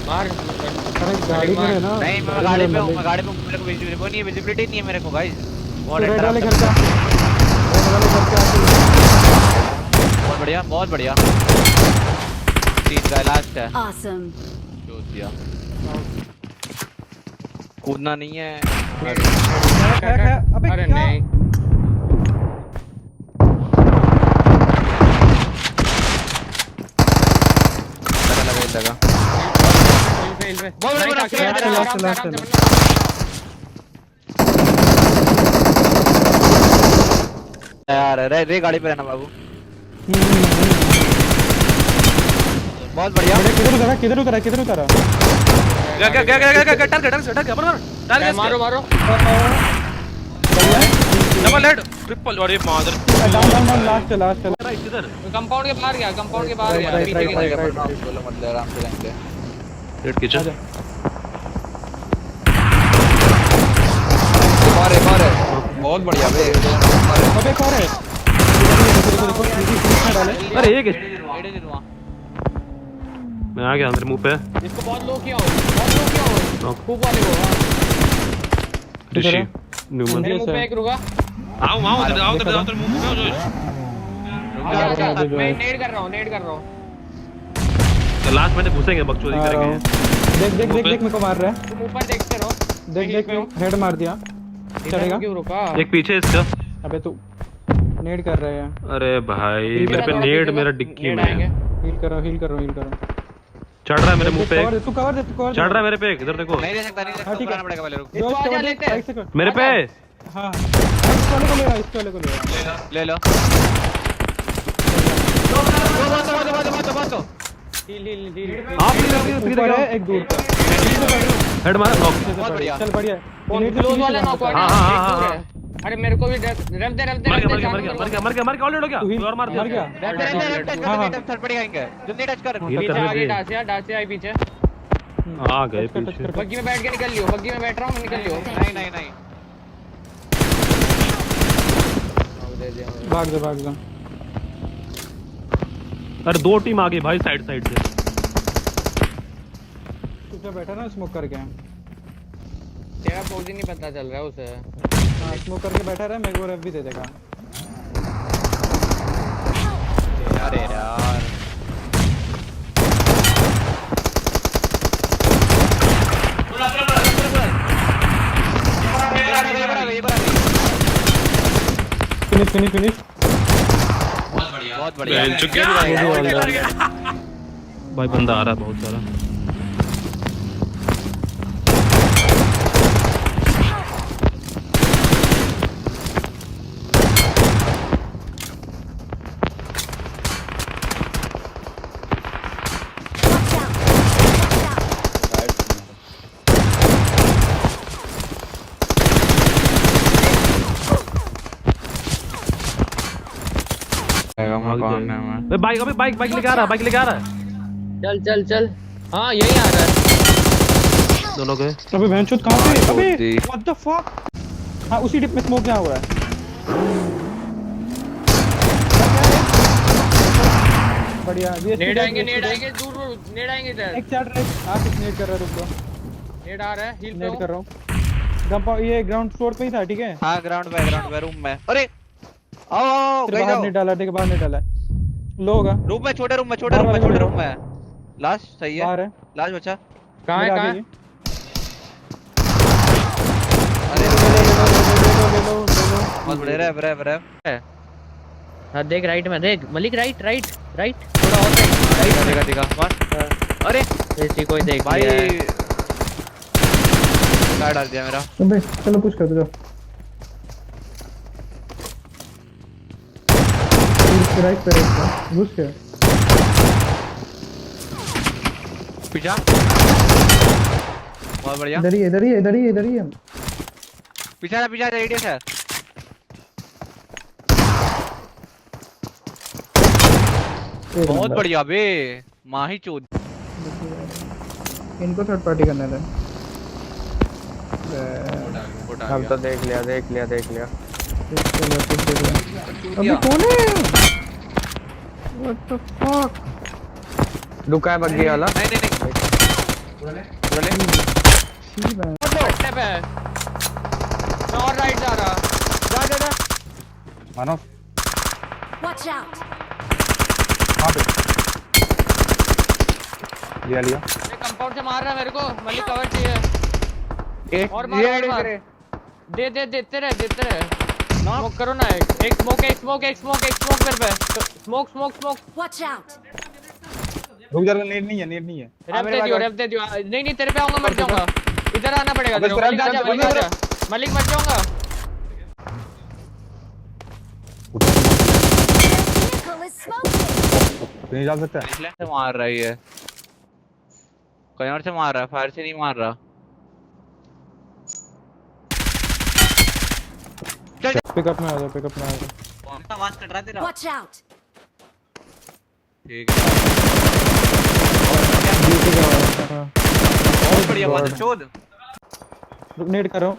मार। अरे गाड़ी में है ना। नहीं मैं गाड़ी पे हूं, मैं गाड़ी पे हूं, मेरे को विजिबिलिटी नहीं है मेरे को गाइस। बहुत रेड अंडर वाले घर का, रेड वाले घर का बहुत बढ़िया, बहुत बढ़िया। तीन का लास्ट है। Awesome. जो दिया कूदना नहीं है। है। अबे अरे क्या? नहीं लगा हिल पे बहुत बड़ा लास्ट यार। रे गाड़ी पे रहना बाबू। बहुत बढ़िया। किधर उतरा गया मारो मारो डबल हेड ट्रिपल। अरे मादर डाउन लास्ट इधर कंपाउंड के बाहर गया, कंपाउंड के बाहर गया पीछे की तरफ। बोलो मतलब आराम से लेंगे। रेड किचन मारे बहुत बढ़िया बे। अबे कौन है? अरे एक एडे दे दूंगा। मैं आ गया अंदर मुंह पे। इसको बहुत लो किया हो खूब वाले को। ऋषि न्यूमन मेरे मुंह पे एक रुका। आओ उधर मुंह पे जो मैं नेड कर रहा हूं तो लास्ट मैंने घुसेंगे बकचोदी करेंगे। देख मेरे को मार रहा है। तुम ऊपर देखते रहो। देख हेड मार दिया। चलेगा? क्यों रुका? एक पीछे इसका। अबे तू नेड कर रहे हैं। अरे भाई मेरे पे नेड मेरा डिक्की में हील कर रहा हूं। चढ़ रहा है मेरे मुंह पे। तू कवर दे चढ़ रहा है मेरे पे। इधर देखो नहीं दे सकता ठीक है। करना पड़ेगा पहले। रुक इसको आजा लेते हैं। मेरे पे। हां इस वाले को ले ले लो। हील आप ऊपर है एक दूर का। हेड मार नॉक। बहुत बढ़िया। चल बढ़िया। क्लोज वाला नॉक हुआ। हाँ। अरे मेरे को भी रख दे मर गया ऑलरेडी हो गया। और मार दिया। मर गया। थर्ड पड़ी खाएंगे जल्दी टच कर। पीछे आगे डांस आई पीछे। आ गए पीछे। बग्गी में बैठ के निकल लियो। बग्गी में बैठ रहा हूं मैं, निकल लियो। नहीं भाग जा। अरे दो टीम आ गई भाई साइड से। तू बैठा ना स्मोक करके। तेरा पोजीशन नहीं पता चल रहा है उसे। हां स्मोक करके बैठा रहा, मेरे को रेफ भी दे देगा। अरे यार फिनिश। बहुत बढ़िया। भाई बंदा आ रहा है बहुत सारा। बाइक लेके आ रहा है। चल हाँ यही आ रहा है। दोनों गए। अबे बहनचोद कहां पे? अबे व्हाट द फक। हां उसी डिप में स्मोक क्या हुआ है? बढ़िया। नेड आएंगे दूर नेड आएंगे इधर। एक चढ़ रहा है। किस नेड कर रहा है? रुक दो। नेड आ रहा है। हील नेड कर रहा हूं। गंपा ये ग्राउंड फ्लोर पे ही था, ठीक है? हां ग्राउंड पे रूम में। अरे आओ बाहर नहीं डाला, ठीक है बाहर नहीं डाला। लो होगा रूम में, छोटे रूम में। लास्ट सही है। बाहर है लास्ट बचा। कहां है? अरे ले लो। बहुत बढ़िया। ब्रेव हां देख राइट में देख मलिक। राइट थोड़ा और राइट। देखा मार। अरे ऐसी कोई देख भाई क्या डाल दिया मेरा। अबे चलो पुश कर दो। राइट पे घुस के पीछा। बहुत बढ़िया। इधर ही है। पीछा रेडियस है। बहुत बढ़िया बे। माही चोद। इनको थर्ड पार्टी करने दे। हम तो देख लिया। अबे कौन है? What the fuck? रुका है बग्गी वाला। नहीं पट्टे पे है। मैं और राइट जा रहा। जा जा जा। मानो Watch out! कहाँ पे लिया लिया ये कंपाउंड से मार रहा है मेरे को। मलिक कवर चाहिए। और मार और मार। दे दे देते रहे। स्मोक करो ना। एक स्मोक मेरे पे। Smoke Watch out! रुक जा, नेट नहीं है रेप दे दियो। नहीं तेरे पे आऊंगा, मर जाऊंगा। इधर आना पड़ेगा तेरे को। मलिक आ जा। मलिक मर जाऊंगा। Vehicle is smoking! नहीं जा सकता है। निकले से मार रही है, कहीं और से मार रहा है, फायर से नहीं मार रहा। पिकअप में आ जाओ कौन सा आवाज कट रहा है तेरा? Watch out! ठीक है, बहुत बढ़िया बात है। चोद नेट कर रहा हूँ।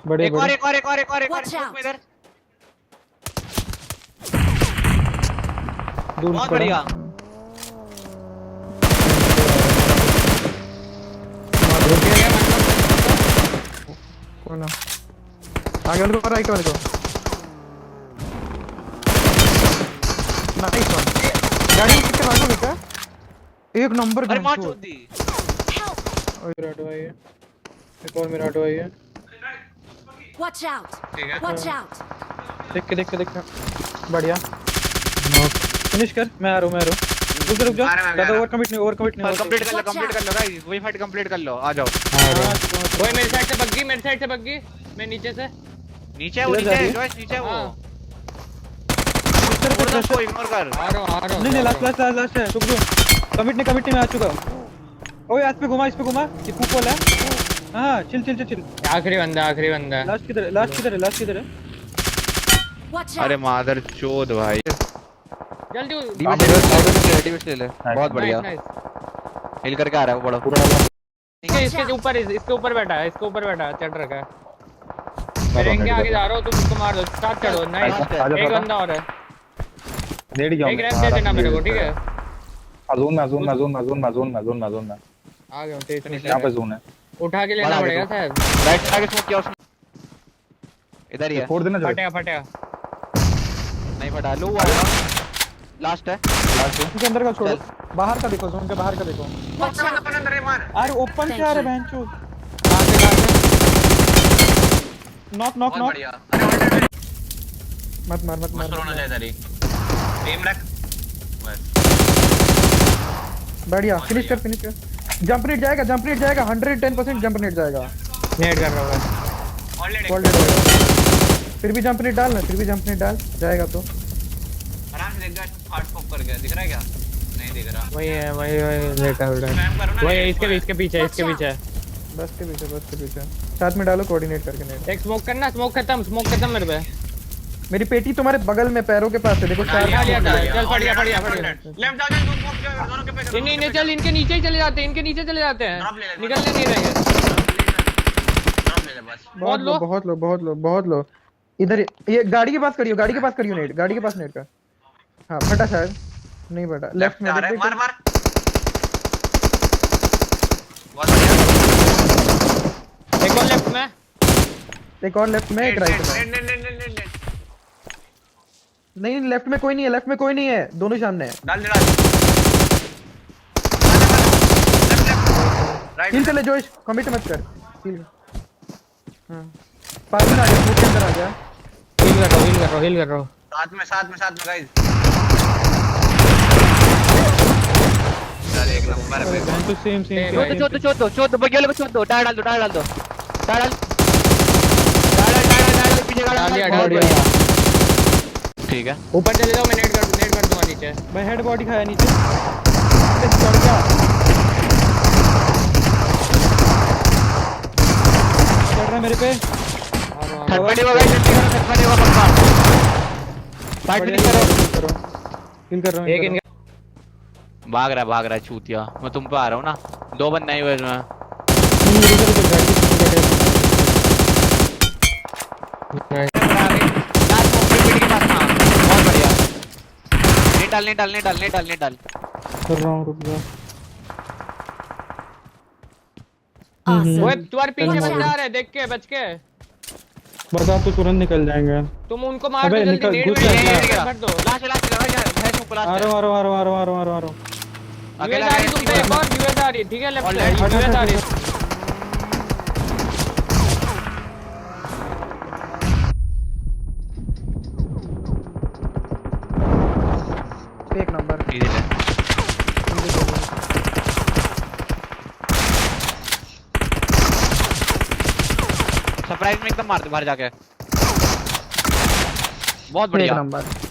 बड़े एक और Watch out! इधर दूर बहुत बढ़िया। कौन है? आगे वाले को, राइट वाले को। Nice one. गाड़ी कितने मारो बेटा? एक नंबर। अरे मार चोद दी। और मेरा ऑटो आई है। एक और मेरा ऑटो आई है। Watch out! ठीक है, Watch out! देख के बढ़िया। फिनिश कर। मैं आ रहा हूँ। रुक जा। ज्यादा ओवर कमिट नहीं कंप्लीट कर लो गाइस, वही फाइट कंप्लीट कर लो। आ जाओ। ओए मेरे साइड से बग्गी। मैं नीचे से। नीचे है वो, नीचे है जॉयस, नीचे है वो। इसको इग्नोर कर। आ रहा हूं। नहीं लास्ट है। रुक जा। कमिट नहीं मैं आ चुका। ओए इस पे घुमा। ये कूप वाला है। हां चिल। आखिरी बंदा है। लास्ट किधर है? Watch अरे out! मादर चोद भाई। जल्दी डीवीएस ले ले। बहुत बढ़िया। नाइस। हिल करके आ रहा है वो बड़ा। इसके ऊपर बैठा है। चढ़ रखा है। मैं इनके आगे जा रहा हूं, तुम उसको मार दो। साथ चढ़ो। नाइस। एक बंदा और है। नेट गया। एक रैप दे देना मेरे को, ठीक है? जोन में। आ गया हूं। तेज यहां पे जोन है। उठा के लेना पड़ेगा शायद। राइट से आगे स्मोक किया उसने। इधर ही है। फोड़ देना। फटेगा। नहीं फटा। लो वाला लास्ट है। इसके अंदर का छोड़ो। बाहर का देखो, जोन के बाहर का देखो। Watch out! अरे ओपन से आ रहे बहनचोद। कहां से नॉक। बढ़िया। मत मार। होना चाहिए इधर ही। टीम रख। बढ़िया। फिनिश कर। जंप रेट जाएगा 110% जंप रेट जाएगा। नेट कर रहा हूं। ऑलरेडी फिर भी जंप रेट डाल जाएगा तो। आराम से देख जा। हार्ड स्कोप कर गया, दिख रहा है क्या? नहीं दिख रहा। वही लेटा है। वही इसके पीछे। Watch out! बस के पीछे साथ में डालो, कोऑर्डिनेट करके नेट। एक स्मोक करना। स्मोक खत्म मेरे पे। मेरी पेटी तुम्हारे बगल में, पैरों के पास है। देखो चार। लिया था। चल बढ़िया। लेफ्ट जाओ, दोनों के पे। नहीं चल, इनके नीचे ही चले जाते हैं। निकलने नहीं रहेंगे। बहुत लो। इधर ये गाड़ी के पास करियो नेट। गाड़ी के पास नेट का। हाँ फटा शायद। नहीं फटा। लेफ्ट में मार। बहुत बढ़िया। एक और लेफ्ट में। एक राइट में। नहीं लेफ्ट में कोई नहीं है। दोनों सामने है। डाल राइट। हिल चले जोश, कमिट मत कर। हिल। हां पास में आ गया। फुट के अंदर आ गया। हील कर रहा हूं। साथ में गाइस। एक नंबर है। तो सेम चोद दो बगिया को चोद दो। टायर डाल दो। पीछे डाल दिया। ठीक है। ऊपर चले जाओ। मैं नेट कर दूंगा नीचे। मैं हेड बॉडी खाया नीचे। चढ़ गया। चढ़ रहा मेरे पे। थर्ड गाइस, पक्का। फाइट नहीं करो। किल कर रहा हूं। एक इनका भाग रहा है चूतिया। मैं तुम पे आ रहा हूं ना। 2 बंद नहीं हुए इसमें। बहुत बढ़िया। नहीं डाल। कर रहा हूं। रुक जा। Awesome. वो तुम्हारे पीछे Watch बंदा आ out. रहा है, देख के बच के। बस आप तो तुरंत निकल जाएंगे। तुम उनको मार अबे दो जल्दी, निकल, नेड घुस में जा, नेड जा। भर दो। लास्ट लगा यार, है तुमको आ लास्ट। रहा हूँ, आ रहा हूँ, आ रहा हूँ, आ रहा हूँ, आ रहा हूँ, आ रहा हूँ, आ रहा हूँ। अकेला यूएस आ रही तुम पे, एक और यूएस आ रही, ठीक है लेफ्ट से Already. यूएस आ रही। एक नंबर। इजी ले। सरप्राइज में एकदम मार दे बाहर जाके। बहुत एक बढ़िया। नंबर।